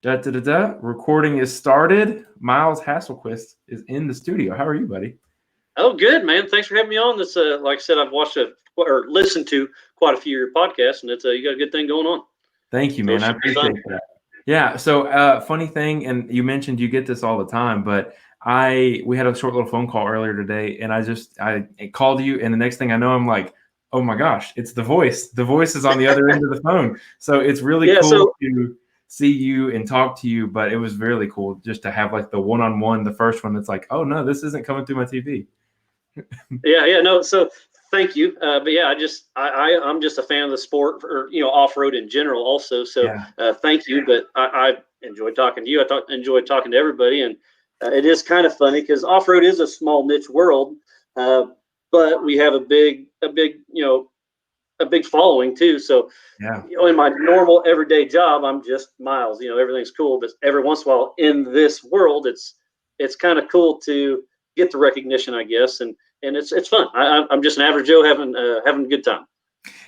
Da, da, da, da. Recording is started. Miles Hasselquist is in the studio. How are you, buddy? Oh, good, man. Thanks for having me on. This, like I said, I've watched or listened to quite a few of your podcasts, and it's you got a good thing going on. Thank you, So it man. I should be appreciate fun. that. Yeah. So, funny thing, and you mentioned you get this all the time, but we had a short little phone call earlier today, and I called you, and the next thing I know, I'm like, oh my gosh, it's the voice. The voice is on the other end of the phone. So it's really Yeah. cool So to see you and talk to you. But it was really cool just to have like the one-on-one, the first one. That's like, oh no, this isn't coming through my TV. yeah. No. So thank you. But yeah, I'm just a fan of the sport, or off road in general, also. So Yeah. thank you. But I enjoy talking to you. Enjoy talking to everybody, and it is kind of funny because off road is a small niche world, uh, but we have a big following too. So Yeah. in my normal everyday job, I'm just Miles. Everything's cool, but every once in a while in this world, it's kind of cool to get the recognition, I guess, and it's fun. I'm just an average Joe having a good time.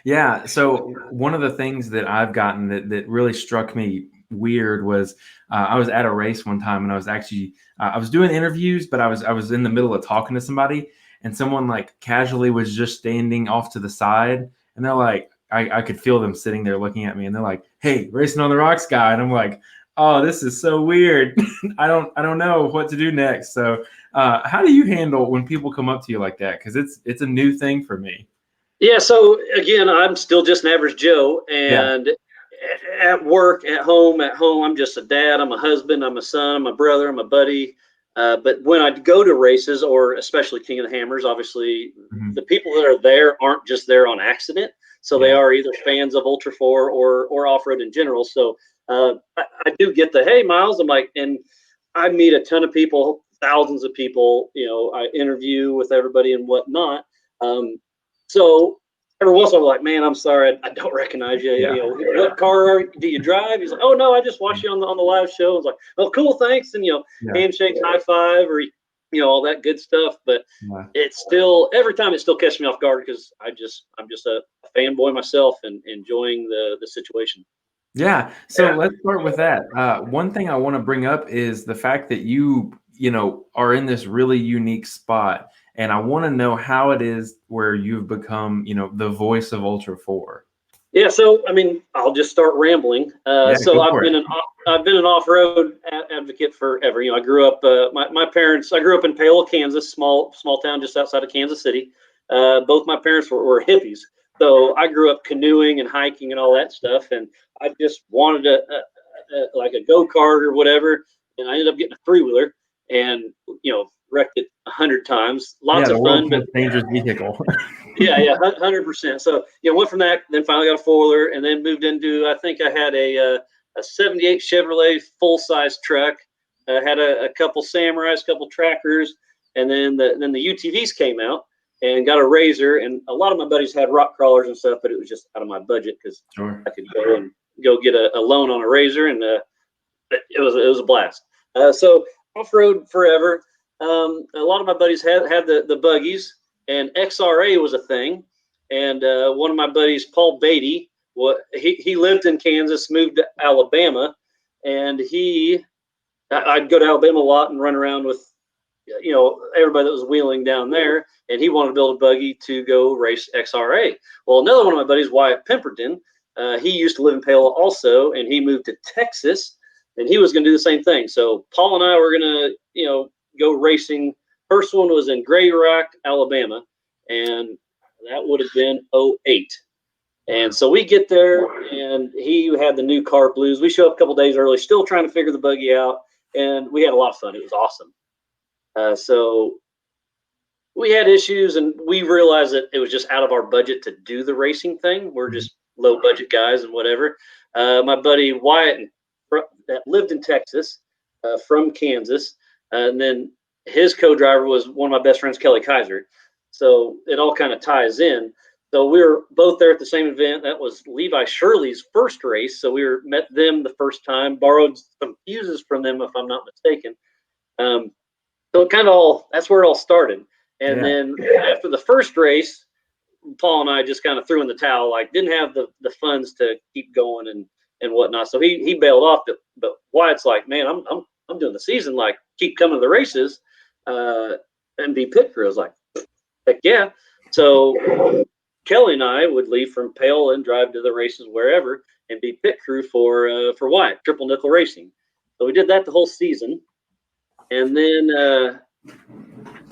Yeah. So one of the things that I've gotten that really struck me weird was I was at a race one time and I was actually I was doing interviews, but I was in the middle of talking to somebody, and someone like casually was just standing off to the side, and they're like, I could feel them sitting there looking at me, and they're like, "Hey, Racing on the Rocks guy," and I'm like, "Oh, this is so weird. I don't know what to do next." So, how do you handle when people come up to you like that? Because it's a new thing for me. Yeah. So again, I'm still just an average Joe, Yeah. and at work, at home, I'm just a dad. I'm a husband. I'm a son. I'm a brother. I'm a buddy. But when I go to races, or especially King of the Hammers, obviously Mhm. the people that are there aren't just there on accident. So they Yeah. are either fans of Ultra 4 or off road in general. So I do get the hey Miles. I'm like, and I meet a ton of people, thousands of people. I interview with everybody and whatnot. Um, so every once in a while, I'm like, man, I'm sorry, I don't recognize you. Yeah. What car do you drive? He's like, oh no, I just watched you on the live show. I was like, oh, cool, thanks, and Yeah. handshake, high five, or all that good stuff. But Yeah. it's still every time it still catches me off guard because I'm just a fanboy myself and enjoying the situation. Yeah. So let's start with that. One thing I want to bring up is the fact that you are in this really unique spot, and I want to know how it is where you've become, the voice of Ultra 4. Yeah, so I mean, I'll just start rambling. Yeah, So go for it. I've been an off-road advocate forever. I grew up. My parents. I grew up in Paola, Kansas, small town just outside of Kansas City. Both my parents were hippies, so I grew up canoeing and hiking and all that stuff. And I just wanted like a go kart or whatever, and I ended up getting a three-wheeler and wrecked it 100 times. Yeah, Lots the of world's fun, but most dangerous vehicle. yeah, 100%. So went from that, then finally got a four wheeler, and then moved into I think I had a '78 Chevrolet full size truck. Had a couple Samurais, couple Trackers, and then the UTVs came out and got a Razor. And a lot of my buddies had rock crawlers and stuff, but it was just out of my budget because Sure. I could go get a loan on a Razor, and it was a blast. So off road forever. A lot of my buddies had the buggies, and XRA was a thing. And one of my buddies, Paul Beatty, he lived in Kansas, moved to Alabama, and I'd go to Alabama a lot and run around with everybody that was wheeling down there, and he wanted to build a buggy to go race XRA. Well, another one of my buddies, Wyatt Pemberton, he used to live in Paola also, and he moved to Texas, and he was going to do the same thing. So Paul and I were going to go racing. First one was in Grey Rock, Alabama, and that would have been '08. And so we get there, and he had the new car blues. We show up a couple days early, still trying to figure the buggy out, and we had a lot of fun. It was awesome. So we had issues, and we realized that it was just out of our budget to do the racing thing. We're Mhm. just low budget guys and whatever. My buddy Wyatt, that lived in Texas, from Kansas, and then his co-driver was one of my best friends, Kelly Kaiser. So it all kind of ties in. So we were both there at the same event. That was Levi Shirley's first race. So met them the first time, borrowed some fuses from them, if I'm not mistaken. Um, so it kind of that's where it all started. And Yeah. then after the first race, Paul and I just kind of threw in the towel, like didn't have the funds to keep going and whatnot. So he bailed off. But Wyatt's like, man, I'm doing the season. Like, keep coming to the races, and be pit crew. I was like, heck yeah. So Kelly and I would leave from Pale and drive to the races wherever and be pit crew for Wyatt, Triple Nickel Racing. So we did that the whole season, and then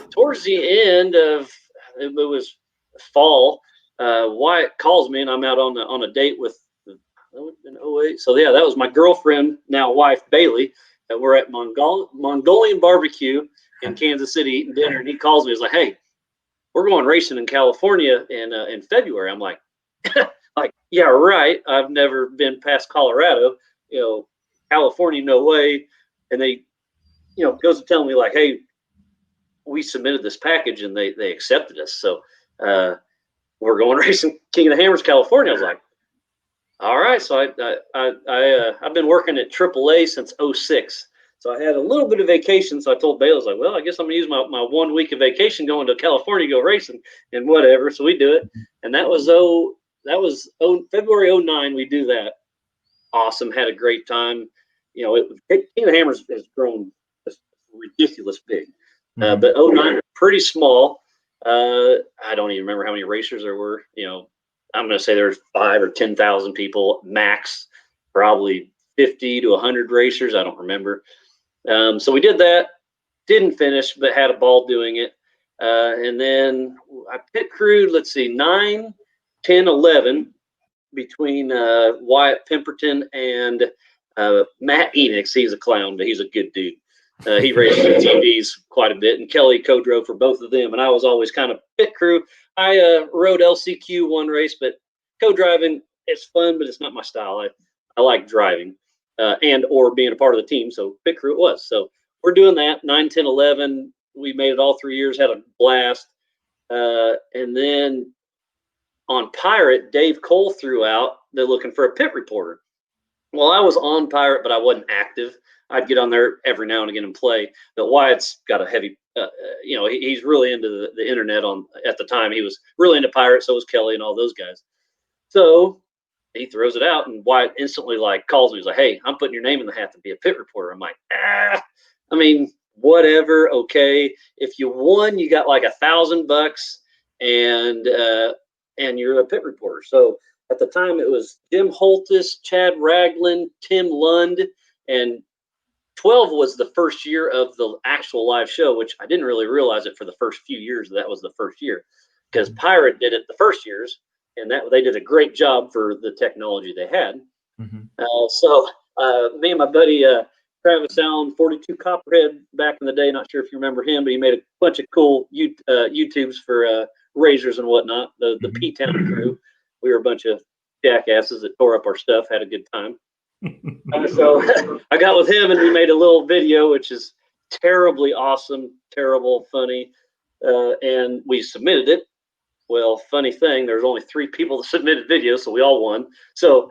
towards the end of it was fall, Wyatt calls me and I'm out on a date with in 08. So yeah, that was my girlfriend, now wife, Bailey. And we're at Mongolian barbecue in Kansas City eating dinner, and he calls me. He's like, "Hey, we're going racing in California in February." I'm like, like, yeah, right. I've never been past Colorado, California, no way. And they, goes to tell me like, "Hey, we submitted this package and they accepted us. So we're going racing King of the Hammers, California." I was like, all right. So I've been working at AAA since 06. So I had a little bit of vacation. So I told Bailey, I was like, well, I guess I'm gonna use my 1 week of vacation going to California, go racing and whatever. So we do it. And that was February 09. We do that. Awesome. Had a great time. King of the Hammers has grown ridiculous big. But 09 was pretty small. I don't even remember how many racers there were. I'm going to say there's 5,000 or 10,000 people max, probably 50 to 100 racers. I don't remember. So we did that, didn't finish, but had a ball doing it. And then I pit crewed, 9, 10, 11 between Wyatt Pemberton and Matt Enix. He's a clown, but he's a good dude. He races TVs quite a bit, and Kelly co-drove for both of them, and I was always kind of pit crew. I rode LCQ one race, but co-driving is fun, but it's not my style. I like driving and or being a part of the team, so pit crew it was. So we're doing that, 9, 10, 11. We made it all 3 years, had a blast. And then on Pirate, Dave Cole threw out, they're looking for a pit reporter. Well, I was on Pirate, but I wasn't active. I'd get on there every now and again and play. But Wyatt's got a heavy, he's really into the internet at the time. He was really into Pirate, so was Kelly and all those guys. So he throws it out, and Wyatt instantly calls me. He's like, "Hey, I'm putting your name in the hat to be a pit reporter." I'm like, whatever. Okay. If you won, you got $1,000 and you're a pit reporter. So at the time it was Jim Holtis, Chad Ragland, Tim Lund, and 12 was the first year of the actual live show, which I didn't really realize it for the first few years. That was the first year because Pirate did it the first years, and that they did a great job for the technology they had. So me and my buddy Travis Allen, 42 Copperhead back in the day, not sure if you remember him, but he made a bunch of cool YouTubes for razors and whatnot, the P-Town crew. We were a bunch of jackasses that tore up our stuff, had a good time. So I got with him and we made a little video, which is terribly awesome, terrible, funny, and we submitted it. Well, funny thing, there's only 3 people that submitted videos, so we all won. So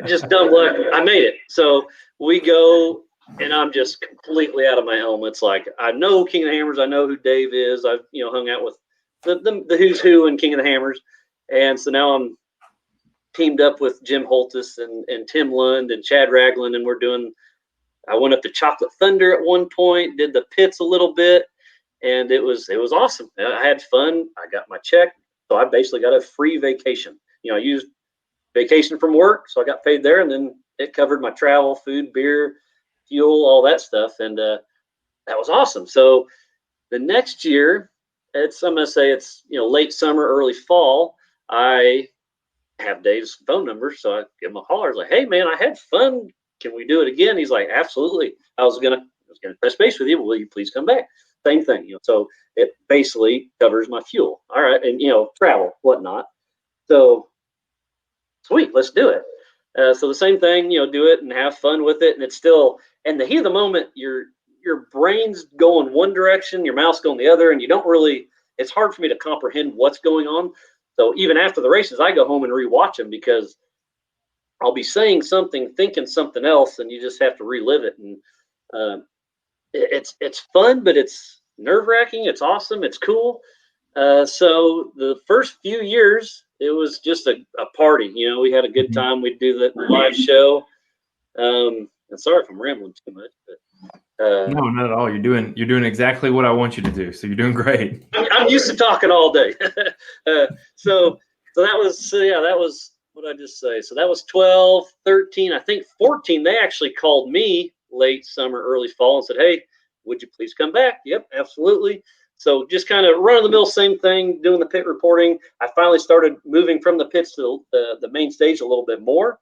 just dumb luck, I made it. So we go, and I'm just completely out of my element. It's like, I know King of the Hammers, I know who Dave is. I've hung out with the who's who in King of the Hammers, and so now I'm teamed up with Jim Holtis and Tim Lund and Chad Ragland, and I went up to Chocolate Thunder at one point, did the pits a little bit, and it was awesome. I had fun. I got my check, so I basically got a free vacation. I used vacation from work, so I got paid there, and then it covered my travel, food, beer, fuel, all that stuff, and that was awesome. So the next year, I'm gonna say it's late summer, early fall. I have Dave's phone number, so I give him a holler. I was like, "Hey man, I had fun. Can we do it again?" He's like, "Absolutely. I was gonna touch base with you. Will you please come back?" Same thing, So it basically covers my fuel. All right, and travel, whatnot. So sweet, let's do it. So the same thing, do it and have fun with it, and it's still in the heat of the moment. Your brain's going one direction, your mouth's going the other, and you don't really. It's hard for me to comprehend what's going on. So even after the races, I go home and rewatch them because I'll be saying something, thinking something else, and you just have to relive it. And it's fun, but it's nerve-wracking. It's awesome. It's cool. So the first few years, it was just a party. You know, we had a good time. We'd do the live show. And sorry if I'm rambling too much, but no, not at all. You're doing exactly what I want you to do. So you're doing great. I'm used to talking all day. So that was, that was what I just say. So that was 12, 13, I think 14. They actually called me late summer, early fall and said, hey, would you please come back? Yep, absolutely. So just kind of run of the mill, same thing, doing the pit reporting. I finally started moving from the pits to the main stage a little bit more.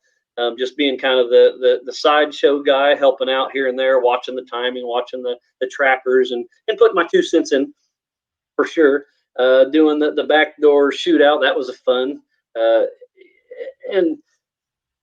Just being kind of the sideshow guy, helping out here and there, watching the timing, watching the trackers, and putting my 2 cents in for sure. Doing the backdoor shootout, that was a fun. And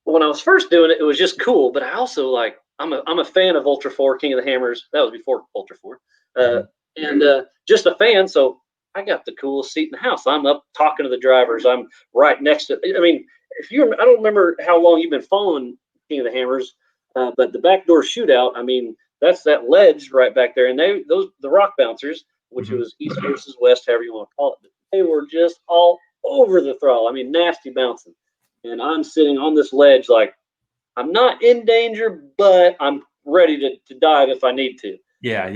when I was first doing it, it was just cool. But I also like I'm a fan of Ultra4 King of the Hammers. That was before Ultra4, and just a fan. So I got the coolest seat in the house. I'm up talking to the drivers. I'm right next to. I mean, I don't remember how long you've been following King of the Hammers, but the backdoor shootout. I mean, that's that ledge right back there, and the rock bouncers, which was east versus west, however you want to call it. They were just all over the throttle. I mean, nasty bouncing, and I'm sitting on this ledge like I'm not in danger, but I'm ready to dive if I need to. Yeah.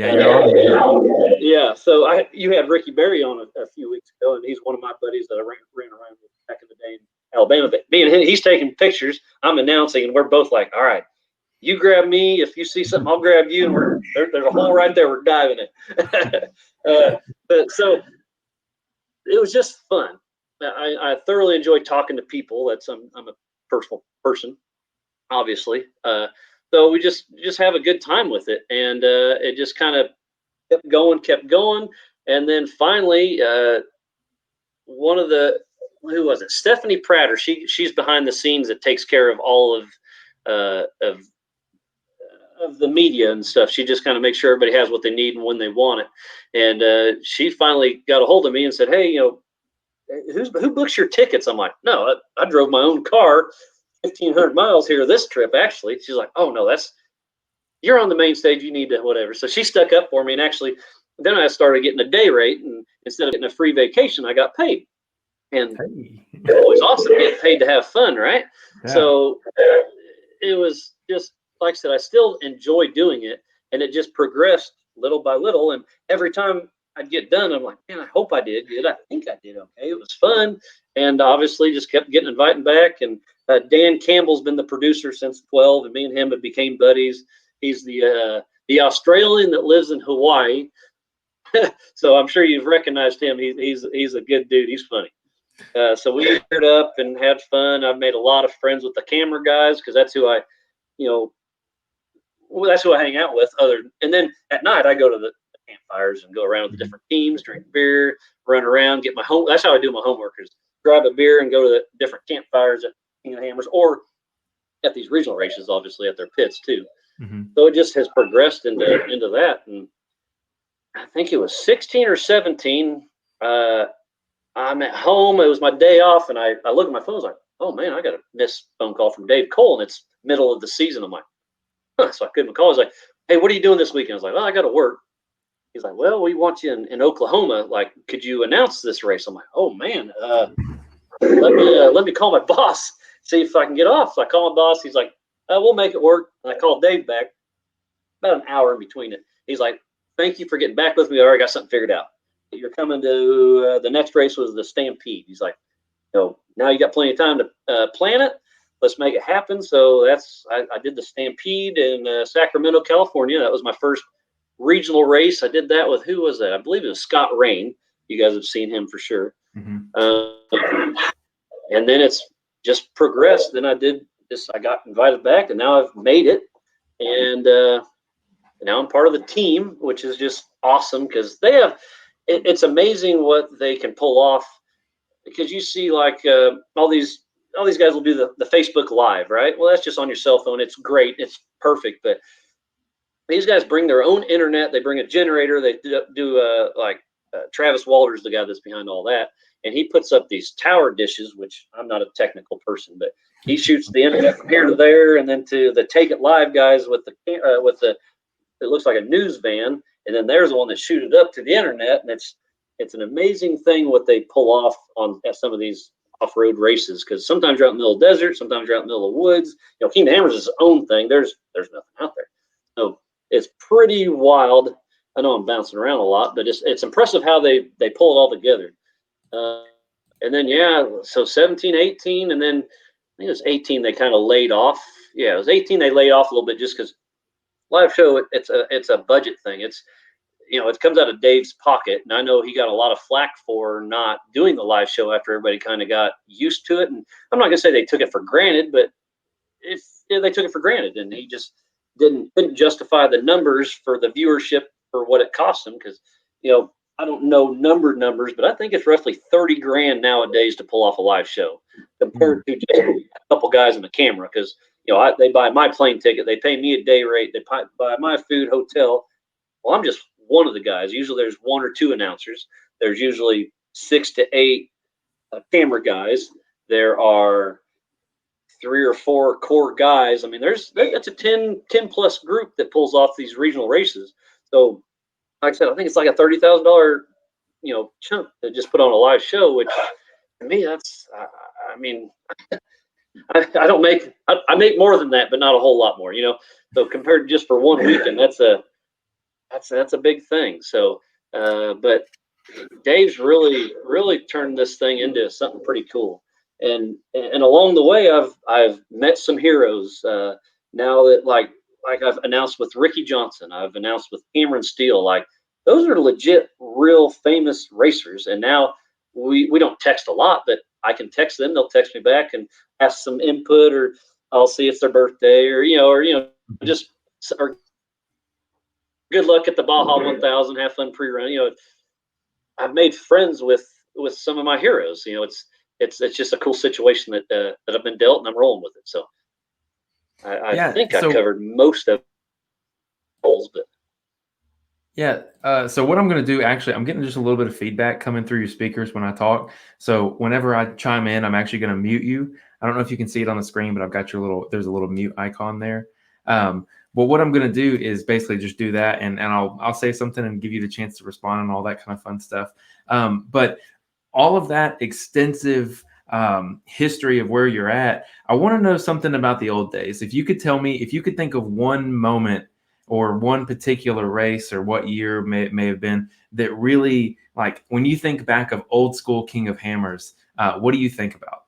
Yeah. So you had Ricky Berry on a few weeks ago, and he's one of my buddies that I ran around with back in the day in Alabama. But me and him, he's taking pictures. I'm announcing, and we're both like, all right, you grab me. If you see something, I'll grab you. And there's a hole right there. We're diving it. But so it was just fun. I thoroughly enjoyed talking to people. I'm a personal person, obviously. So we just have a good time with it, and it just kind of kept going, and then finally, one of who was it? Stephanie Prater. She's behind the scenes that takes care of all of the media and stuff. She just kind of makes sure everybody has what they need and when they want it. And she finally got a hold of me and said, "Hey, who books your tickets?" I'm like, "No, I drove my own car 1,500 miles here this trip, actually." She's like, "Oh no, you're on the main stage. You need to whatever." So she stuck up for me, and actually, then I started getting a day rate, and instead of getting a free vacation, I got paid. And it was awesome getting paid to have fun, right? Yeah. So it was just like I said, I still enjoy doing it, and it just progressed little by little. And every time I'd get done, I'm like, man, I hope I did good. I think I did okay. It was fun, and obviously just kept getting invited back. And Dan Campbell's been the producer since 12, and me and him have became buddies. He's the Australian that lives in Hawaii, so I'm sure you've recognized him. He's a good dude. He's funny. So we paired up and had fun. I've made a lot of friends with the camera guys because that's who that's who I hang out with. And then at night I go to the campfires and go around with the different teams, drink beer, run around, get my home. That's how I do my homework: is grab a beer and go to the different campfires at King of the Hammers or at these regional races, obviously at their pits too. So it just has progressed into that. And I think it was 16 or 17. I'm at home. It was my day off, and I look at my phone. I was like, oh man, I got a missed phone call from Dave Cole, and it's middle of the season. I'm like, huh. So I couldn't call. I was like, hey, what are you doing this weekend? I was like, well, I got to work. He's like, well, we want you in Oklahoma. Like, could you announce this race? I'm like, oh man, let me call my boss, see if I can get off. So I call my boss. He's like, we'll make it work. And I called Dave back, about an hour in between it. He's like, thank you for getting back with me. I already got something figured out. You're coming to the next race was the Stampede. He's like, now you got plenty of time to plan it. Let's make it happen. So I did the Stampede in Sacramento, California. That was my first regional race. I did that with, who was that? I believe it was Scott Rain. You guys have seen him for sure. And then it's just progressed. Then I did this. I got invited back, and now I've made it. And now I'm part of the team, which is just awesome because they have. It's amazing what they can pull off, because you see like all these guys will do the Facebook Live, right? Well, that's just on your cell phone. It's great. It's perfect. But these guys bring their own internet. They bring a generator. They do Travis Walter's the guy that's behind all that. And he puts up these tower dishes, which I'm not a technical person, but he shoots the internet from here to there, and then to the Take It Live guys with the it looks like a news van, and then there's the one that shoots it up to the internet, and it's an amazing thing what they pull off on some of these off-road races, because sometimes you're out in the middle of the desert, sometimes you're out in the middle of the woods. King of the Hammers is its own thing. There's nothing out there. So it's pretty wild. I know I'm bouncing around a lot, but it's impressive how they pull it all together. And then, so 17, 18, and then I think it was 18 they kind of laid off. Yeah, it was 18 they laid off a little bit just because live show, it's a budget thing. It comes out of Dave's pocket, and I know he got a lot of flack for not doing the live show after everybody kind of got used to it. And I'm not gonna say they took it for granted, but they took it for granted, and he just couldn't justify the numbers for the viewership for what it cost him, because I don't know numbers, but I think it's roughly 30 grand nowadays to pull off a live show compared to just a couple guys in the camera. Because they buy my plane ticket, they pay me a day rate, they buy my food, hotel. Well, I'm just one of the guys. Usually there's one or two announcers. There's usually 6 to 8 camera guys. There are 3 or 4 core guys. I mean, that's a 10 plus group that pulls off these regional races. So, like I said, I think it's like a $30,000 chunk to just put on a live show, which to me, that's I mean, I don't make I make more than that, but not a whole lot more. So compared to just for one weekend, that's a big thing. So, but Dave's really turned this thing into something pretty cool. And along the way, I've met some heroes. Now that like I've announced with Ricky Johnson, I've announced with Cameron Steele. Like, those are legit, real famous racers. And now we don't text a lot, but I can text them. They'll text me back and ask some input, or I'll see it's their birthday, or just or good luck at the Baja 1000, have fun pre-run. I've made friends with some of my heroes. It's just a cool situation that I've been dealt, and I'm rolling with it. So I think I covered most of goals, but so what I'm going to do, actually, I'm getting just a little bit of feedback coming through your speakers when I talk. So whenever I chime in, I'm actually going to mute you. I don't know if you can see it on the screen, but I've got there's a little mute icon there. But what I'm going to do is basically just do that, and I'll say something and give you the chance to respond and all that kind of fun stuff. But all of that extensive history of where you're at, I want to know something about the old days. If you could tell me, if you could think of one moment or one particular race or what year may have been that really, like, when you think back of old school King of Hammers, what do you think about?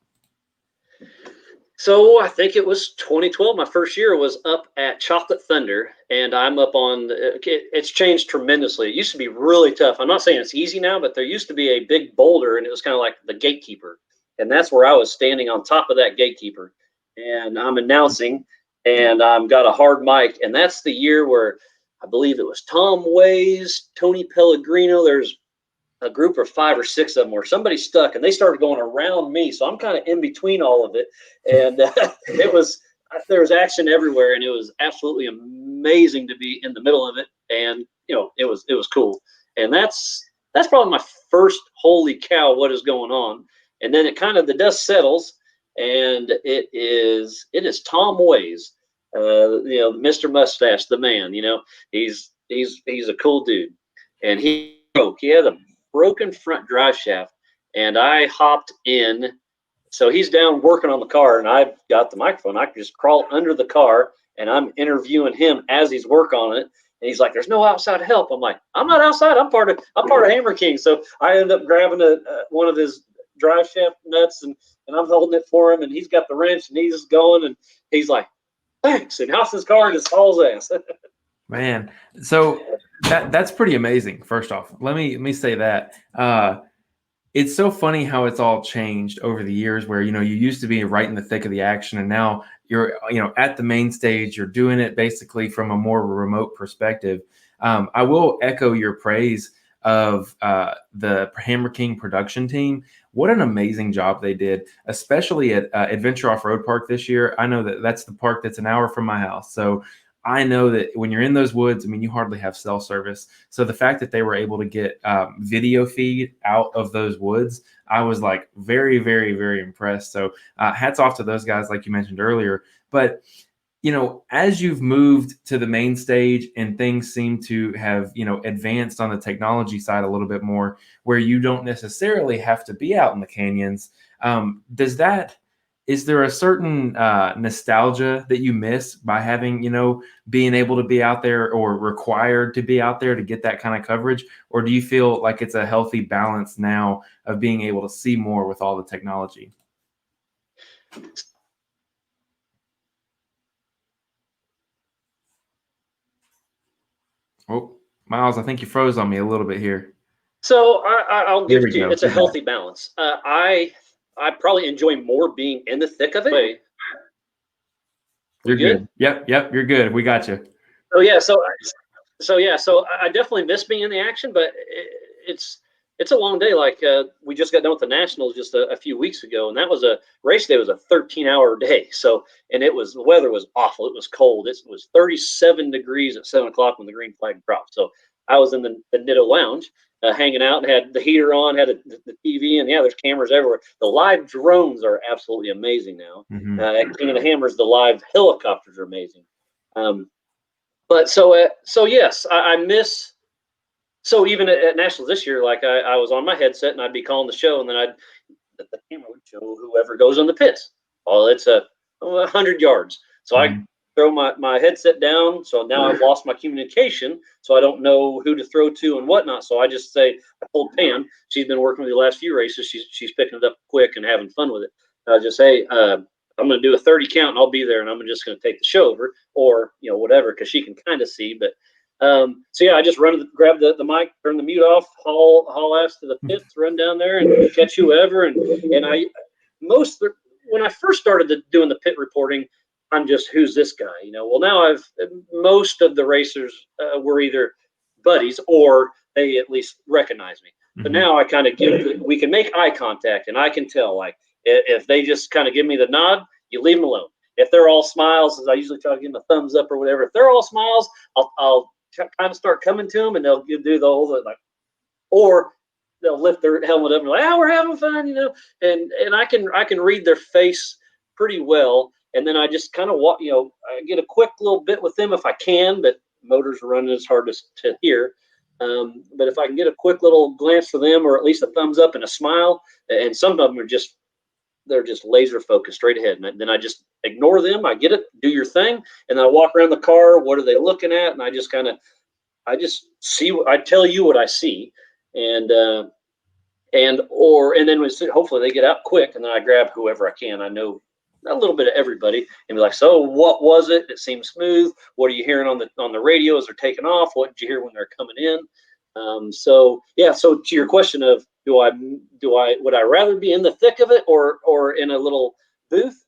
So I think it was 2012. My first year was up at Chocolate Thunder, and I'm up on. It's changed tremendously. It used to be really tough. I'm not saying it's easy now, but there used to be a big boulder, and it was kind of like the gatekeeper, and that's where I was standing on top of that gatekeeper, and I'm announcing, and I've got a hard mic, and that's the year where I believe it was Tom Ways, Tony Pellegrino. There's a group of 5 or 6 of them where somebody stuck, and they started going around me. So I'm kind of in between all of it. And there was action everywhere, and it was absolutely amazing to be in the middle of it. And, it was cool. And that's probably my first holy cow, what is going on? And then the dust settles, and it is Tom Ways, Mr. Mustache, the man. He's a cool dude, and he had a broken front drive shaft, and I hopped in. So he's down working on the car, and I've got the microphone. I can just crawl under the car, and I'm interviewing him as he's working on it. And he's like, "There's no outside help." I'm like, "I'm not outside. I'm part of Hammer King." So I end up grabbing one of his drive shaft nuts, and I'm holding it for him, and he's got the wrench, and he's going, and he's like, "Thanks," and hops his car and just hauls ass. Man, so that's pretty amazing. First off, let me say that it's so funny how it's all changed over the years. Where you used to be right in the thick of the action, and now you're at the main stage. You're doing it basically from a more remote perspective. I will echo your praise of the Hammer King production team. What an amazing job they did, especially at Adventure Off-Road Park this year. I know that's the park that's an hour from my house, so I know that when you're in those woods, I mean, you hardly have cell service. So the fact that they were able to get video feed out of those woods, I was like very, very, very impressed. So hats off to those guys, like you mentioned earlier. But, as you've moved to the main stage and things seem to have, advanced on the technology side a little bit more, where you don't necessarily have to be out in the canyons, Is there a certain nostalgia that you miss by having, being able to be out there or required to be out there to get that kind of coverage? Or do you feel like it's a healthy balance now of being able to see more with all the technology? Oh, Miles, I think you froze on me a little bit here. So I'll There give we it to you. go. It's a healthy balance. I probably enjoy more being in the thick of it. You're good. Yep, you're good. We got you. Oh yeah, so I definitely miss being in the action, but it's a long day. Like we just got done with the Nationals just a few weeks ago, and that was a race day. Was a 13-hour day. So, and the weather was awful. It was cold. It was 37 degrees at 7 o'clock when the green flag dropped. So I was in the Nitto Lounge, hanging out, and had the heater on, had the TV, and yeah, there's cameras everywhere. The live drones are absolutely amazing now. Mm-hmm. At King of the Hammers, the live helicopters are amazing. But so yes, I miss. So even at Nationals this year, like I was on my headset and I'd be calling the show, and then the camera would show whoever goes in the pits. Well, it's 100 yards, so I throw my headset down. So now I've lost my communication, so I don't know who to throw to and whatnot. So I just say, I told Pam, she's been working with the last few races. She's picking it up quick and having fun with it. I just say, I'm going to do a 30 count and I'll be there, and I'm just going to take the show over, or whatever, because she can kind of see. But so yeah, I just grab the mic, turn the mute off, haul ass to the pits, run down there and catch whoever. And when I first started doing the pit reporting, I'm just, who's this guy? Well, now most of the racers were either buddies or they at least recognize me. But now I kind of we can make eye contact, and I can tell, like, if they just kind of give me the nod, you leave them alone. If they're all smiles, as I usually try to give them a thumbs up or whatever, if they're all smiles, I'll kind of start coming to them, and they'll do the whole like, or they'll lift their helmet up and like, we're having fun, and I can read their face pretty well, and then I just kind of I get a quick little bit with them if I can, but motors are running, it's hard to hear. But if I can get a quick little glance for them, or at least a thumbs up and a smile, and some of them are they're just laser focused straight ahead, and then I just ignore them. I get it, do your thing, and then I walk around the car. What are they looking at? And I just see. I tell you what I see, and then hopefully they get out quick, and then I grab whoever I can. I know a little bit of everybody, and be like, so what was it? It seemed smooth. What are you hearing on the radio as they're taking off? What did you hear when they're coming in? So yeah. So to your question of would I rather be in the thick of it or in a little booth?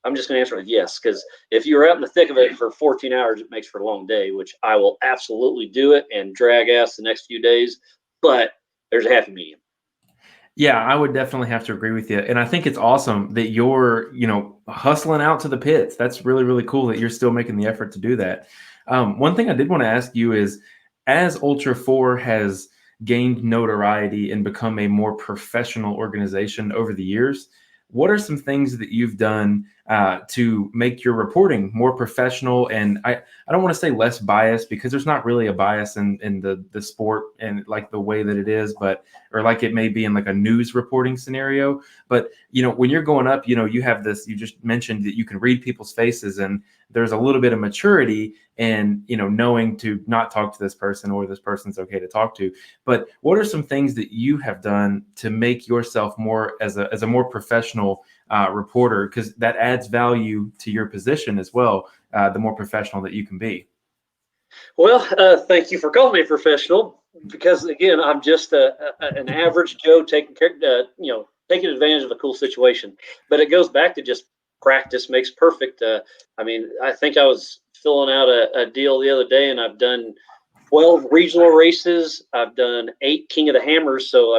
I'm just going to answer with yes, because if you're out in the thick of it for 14 hours, it makes for a long day, which I will absolutely do it and drag ass the next few days. But there's a happy medium. Yeah, I would definitely have to agree with you. And I think it's awesome that you're, hustling out to the pits. That's really, really cool that you're still making the effort to do that. One thing I did want to ask you is, as Ultra4 has gained notoriety and become a more professional organization over the years, what are some things that you've done to make your reporting more professional? And I don't want to say less biased, because there's not really a bias in the sport and like the way that it is, or like it may be in like a news reporting scenario. But, when you're going up, you have this, you just mentioned that you can read people's faces, and there's a little bit of maturity and, knowing to not talk to this person, or this person's okay to talk to. But what are some things that you have done to make yourself more as a more professional reporter? Because that adds value to your position as well, the more professional that you can be. Well, thank you for calling me a professional, because again, I'm just an average Joe taking advantage of a cool situation. But it goes back to just practice makes perfect. I think I was filling out a deal the other day, and I've done 12 regional races. I've done 8 King of the Hammers. So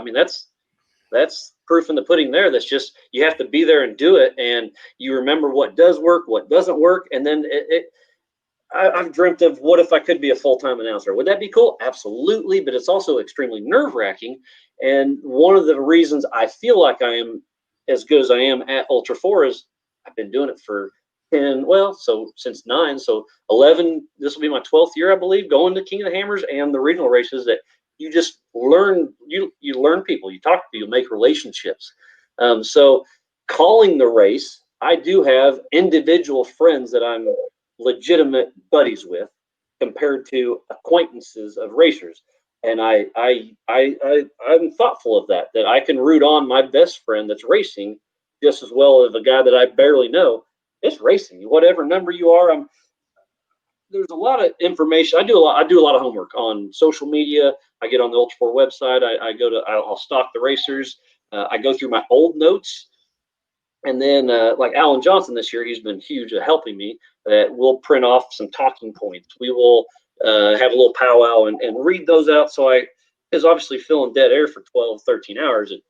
that's proof in the pudding there. That's just, you have to be there and do it, and you remember what does work, what doesn't work, and then I've dreamt of, what if I could be a full-time announcer? Would that be cool? Absolutely, but it's also extremely nerve-wracking. And one of the reasons I feel like I am as good as I am at Ultra4 is I've been doing it for since 9, so 11. This will be my 12th year, I believe, going to King of the Hammers and the regional races. That you just learn, you learn people, you talk to people, you make relationships. So calling the race, I do have individual friends that I'm legitimate buddies with compared to acquaintances of racers. And I'm thoughtful of that, that I can root on my best friend that's racing just as well as a guy that I barely know. It's racing. Whatever number you are, there's a lot of information. I do a lot of homework on social media. I get on the Ultra4 website. I'll stalk the racers. I go through my old notes. And then like Alan Johnson this year, he's been huge at helping me. That we'll print off some talking points. We will have a little powwow and read those out. So is obviously feeling dead air for 12, 13 hours. And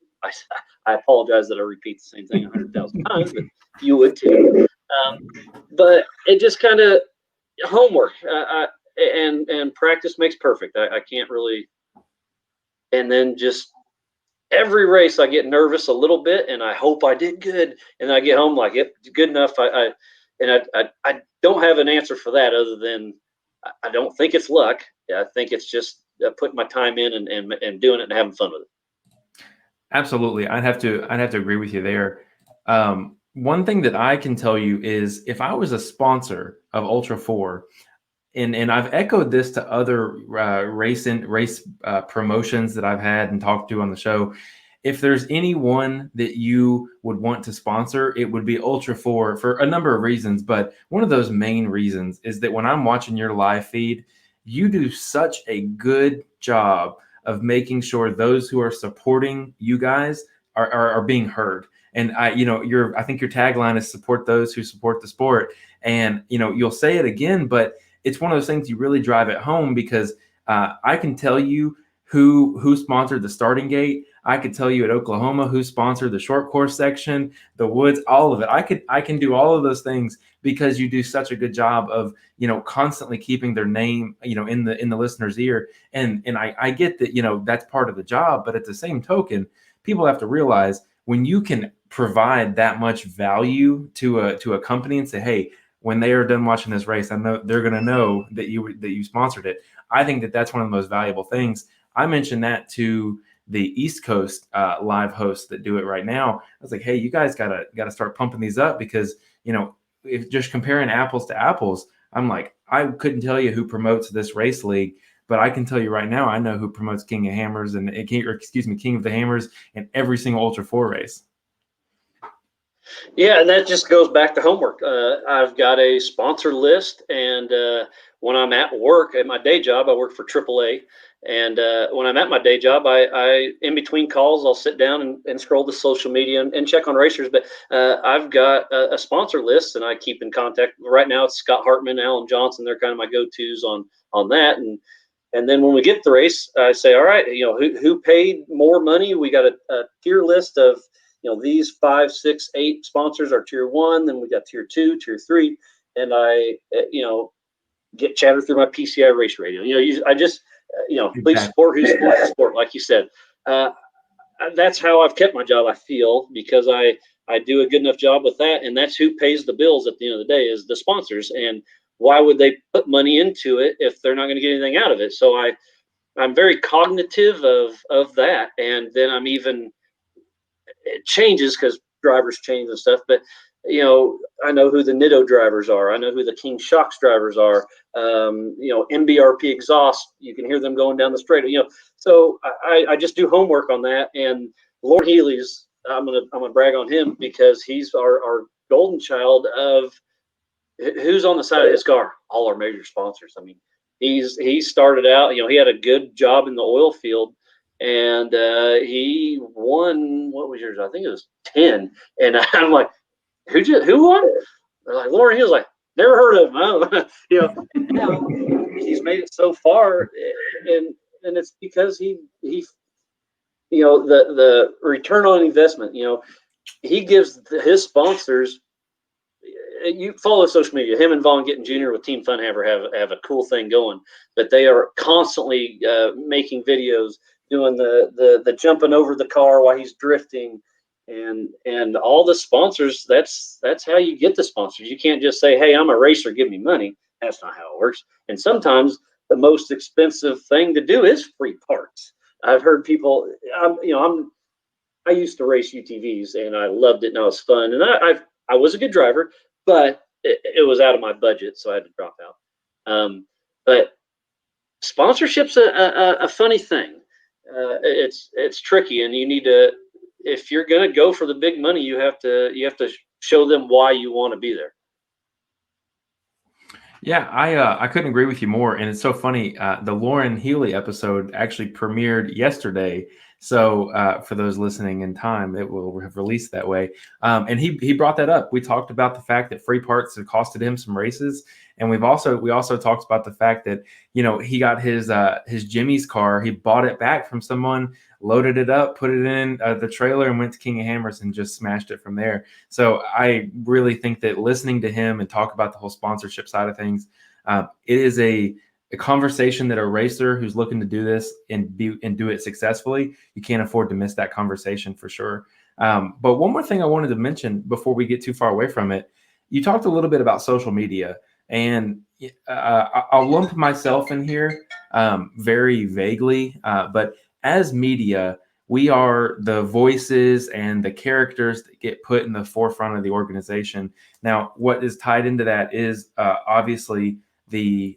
I apologize that I repeat the same thing 100,000 times, but you would too. But it just kind of homework and practice makes perfect. I can't really. And then just every race I get nervous a little bit, and I hope I did good, and then I get home like, yep, good enough. I don't have an answer for that other than I don't think it's luck. I think it's just putting my time in and doing it and having fun with it. Absolutely. I'd have to agree with you there. One thing that I can tell you is if I was a sponsor of Ultra4, and I've echoed this to other race promotions that I've had and talked to on the show. If there's anyone that you would want to sponsor, it would be Ultra4 for a number of reasons. But one of those main reasons is that when I'm watching your live feed, you do such a good job of making sure those who are supporting you guys are being heard. And I think your tagline is support those who support the sport. And, you'll say it again, but it's one of those things you really drive it home because I can tell you who sponsored the starting gate. I could tell you at Oklahoma who sponsored the short course section, the woods, all of it. I can do all of those things because you do such a good job of constantly keeping their name in the listener's ear. And I get that that's part of the job, but at the same token, people have to realize when you can provide that much value to a company and say, hey, when they are done watching this race, I know they're going to know that you sponsored it. I think that that's one of the most valuable things. I mentioned that to the East Coast live hosts that do it right now. I was like, hey, you guys gotta start pumping these up because if just comparing apples to apples, I'm like, I couldn't tell you who promotes this race league, but I can tell you right now, I know who promotes King of Hammers King of the Hammers in every single Ultra4 race. Yeah, and that just goes back to homework. I've got a sponsor list, and when I'm at work at my day job, I work for AAA. And when I'm at my day job, I in between calls, I'll sit down and scroll the social media and check on racers. But I've got a sponsor list, and I keep in contact. Right now, it's Scott Hartman, Alan Johnson. They're kind of my go-tos on that. And then when we get the race, I say, all right, who paid more money? We got a tier list of these 5, 6, 8 sponsors are tier 1. Then we got tier 2, tier 3, and I get chatter through my PCI race radio. I just please support who supports the sport, like you said. That's how I've kept my job. I feel because I do a good enough job with that, and that's who pays the bills at the end of the day is the sponsors. And why would they put money into it if they're not going to get anything out of it? So I'm very cognitive of that, and then it changes because drivers change and stuff, but I know who the Nitto drivers are. I know who the King Shocks drivers are. MBRP exhaust, you can hear them going down the straight. So I just do homework on that. And Lord Healy's, I'm gonna brag on him because he's our golden child of who's on the side of his car. All our major sponsors. I mean, he started out. He had a good job in the oil field. And he won. What was yours? I think it was 10. And I'm like, who won? They're like, Lauren. He was like, never heard of him. And now he's made it so far, and it's because he the return on investment. He gives his sponsors. You follow social media. Him and Vaughn Getting Jr. with Team Funhammer have a cool thing going, but they are constantly making videos. Doing the jumping over the car while he's drifting, and all the sponsors. That's how you get the sponsors. You can't just say, "Hey, I'm a racer, give me money." That's not how it works. And sometimes the most expensive thing to do is free parts. I've heard people. I I used to race UTVs and I loved it and it was fun. And I was a good driver, but it was out of my budget, so I had to drop out. But sponsorship's a funny thing. It's tricky, and you need to, if you're going to go for the big money, you have to show them why you want to be there. Yeah, I couldn't agree with you more, and it's so funny. The Lauren Healy episode actually premiered yesterday, so for those listening in time, it will have released that way. And he brought that up. We talked about the fact that free parts had costed him some races, and we also talked about the fact that he got his Jimmy's car. He bought it back from someone, loaded it up, put it in the trailer, and went to King of Hammers and just smashed it from there. So I really think that listening to him and talk about the whole sponsorship side of things, it is a conversation that a racer who's looking to do this and do it successfully, you can't afford to miss that conversation for sure. But one more thing I wanted to mention before we get too far away from it, you talked a little bit about social media, and I'll lump myself in here very vaguely, but as media, we are the voices and the characters that get put in the forefront of the organization. Now, what is tied into that is obviously the